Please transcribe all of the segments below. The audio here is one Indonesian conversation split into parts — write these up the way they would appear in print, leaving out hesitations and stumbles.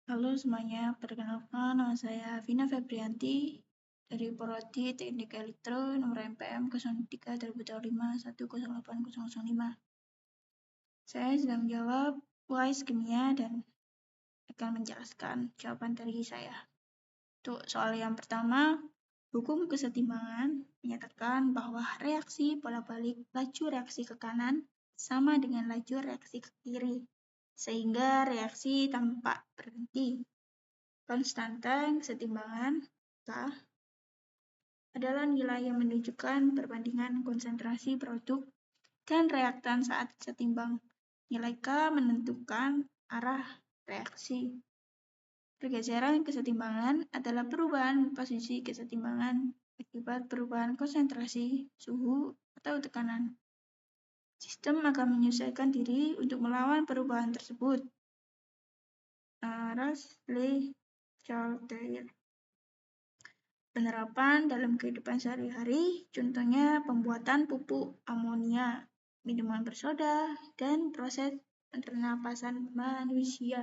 Halo semuanya, perkenalkan nama saya Vina Febrianti dari Prodi Teknik Elektro nomor MPM 03/2025 Saya sedang menjawab UAS Kimia dan akan menjelaskan jawaban dari saya. Untuk soal yang pertama, hukum kesetimbangan menyatakan bahwa reaksi bolak-balik laju reaksi ke kanan sama dengan laju reaksi ke kiri, sehingga reaksi tampak berhenti. Konstanta kesetimbangan K adalah nilai yang menunjukkan perbandingan konsentrasi produk dan reaktan saat setimbang. Nilai K menentukan arah reaksi. Pergeseran kesetimbangan adalah perubahan posisi kesetimbangan akibat perubahan konsentrasi, suhu, atau tekanan. Sistem akan menyesuaikan diri untuk melawan perubahan tersebut. Charles-Leclerc. Penerapan dalam kehidupan sehari-hari, contohnya pembuatan pupuk amonia, minuman bersoda, dan proses pernapasan manusia.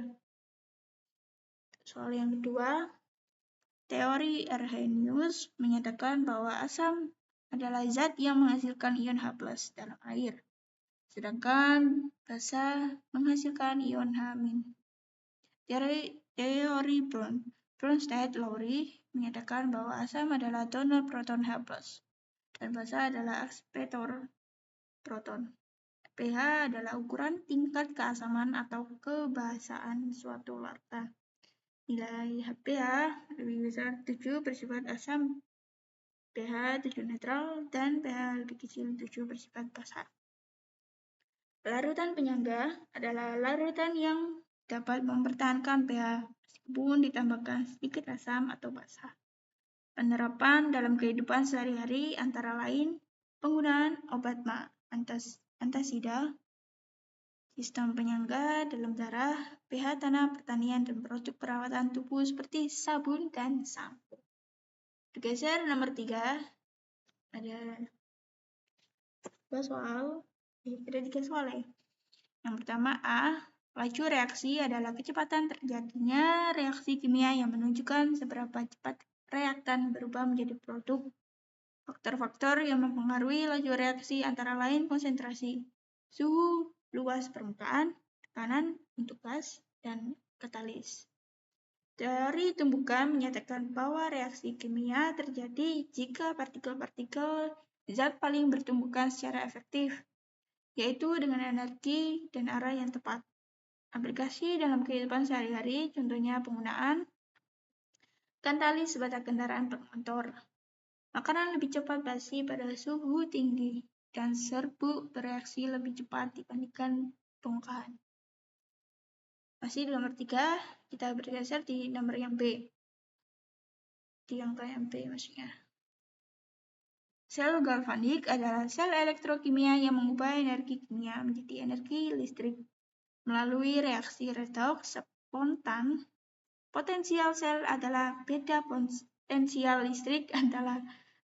Soal yang kedua, teori Arrhenius menyatakan bahwa asam adalah zat yang menghasilkan ion H+ dalam air, sedangkan basa menghasilkan ion H-. Teori Bronsted-Lowry menyatakan bahwa asam adalah donor proton H+, dan basa adalah akseptor proton. pH adalah ukuran tingkat keasaman atau kebasaan suatu larva. Nilai pH lebih besar 7 bersifat asam, pH 7 netral, dan pH lebih kecil 7 bersifat basa. Larutan penyangga adalah larutan yang dapat mempertahankan pH meskipun ditambahkan sedikit asam atau basa. Penerapan dalam kehidupan sehari-hari antara lain penggunaan obat antasida, sistem penyangga dalam darah, pH tanah pertanian, dan produk perawatan tubuh seperti sabun dan sampo. Bergeser nomor 3, ada 3 soal. Yang pertama A, laju reaksi adalah kecepatan terjadinya reaksi kimia yang menunjukkan seberapa cepat reaktan berubah menjadi produk. Faktor-faktor yang mempengaruhi laju reaksi antara lain konsentrasi, suhu, luas permukaan, tekanan untuk gas, dan katalis. Teori tumbukan menyatakan bahwa reaksi kimia terjadi jika partikel-partikel zat paling bertumbukan secara efektif, yaitu dengan energi dan arah yang tepat. Aplikasi dalam kehidupan sehari-hari, contohnya penggunaan katalis pada kendaraan bermotor. Makanan lebih cepat basi pada suhu tinggi, dan serbuk bereaksi lebih cepat dibandingkan bongkahan. Masih di nomor 3, kita bergeser di nomor yang B. Di angka yang B maksudnya. Sel galvanik adalah sel elektrokimia yang mengubah energi kimia menjadi energi listrik melalui reaksi redoks spontan. Potensial sel adalah beda potensial listrik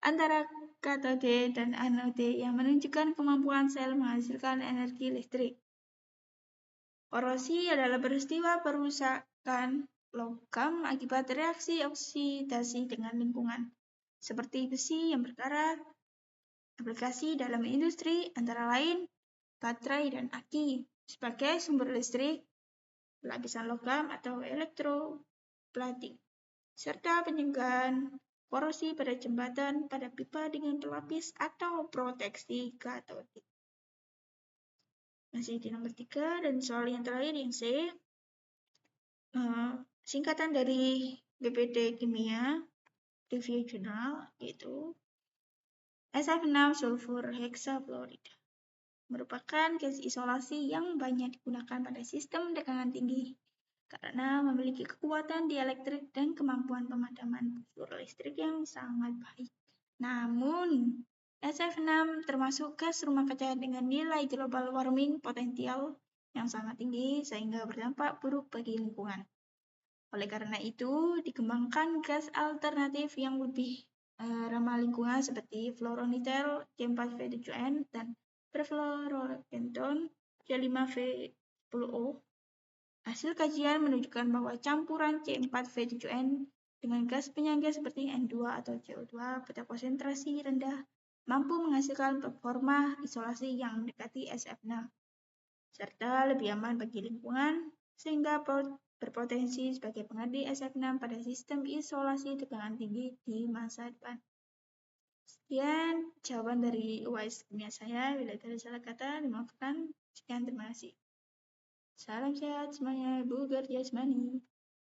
antara katode dan anode yang menunjukkan kemampuan sel menghasilkan energi listrik. Korosi adalah peristiwa perusakan logam akibat reaksi oksidasi dengan lingkungan, seperti besi yang berkarat. Aplikasi dalam industri antara lain baterai dan aki sebagai sumber listrik, lapisan logam atau elektroplating, serta pencegahan korosi pada jembatan pada pipa dengan pelapis atau proteksi katode. Masih di nomor 3 dan soal yang terakhir yang C. Singkatan dari BPD Kimia Review Journal yaitu SF6 sulfur hexafluorida merupakan gas isolasi yang banyak digunakan pada sistem tekanan tinggi karena memiliki kekuatan dielektrik dan kemampuan pemadaman busur listrik yang sangat baik. Namun, SF6 termasuk gas rumah kaca dengan nilai global warming potensial yang sangat tinggi sehingga berdampak buruk bagi lingkungan. Oleh karena itu, dikembangkan gas alternatif yang lebih ramah lingkungan seperti fluoronitel C4V7N dan perfluorobenton C5V10O Hasil kajian menunjukkan bahwa campuran C4V7N dengan gas penyangga seperti N2 atau CO2 pada konsentrasi rendah mampu menghasilkan performa isolasi yang mendekati SF6, serta lebih aman bagi lingkungan, sehingga berpotensi sebagai pengganti SF6 pada sistem isolasi tekanan tinggi di masa depan. Sekian jawaban dari UAS kimia saya. Bila ada salah kata, dimaafkan. Sekian, terima kasih. Salam sehat semuanya, Bugar Jasmani.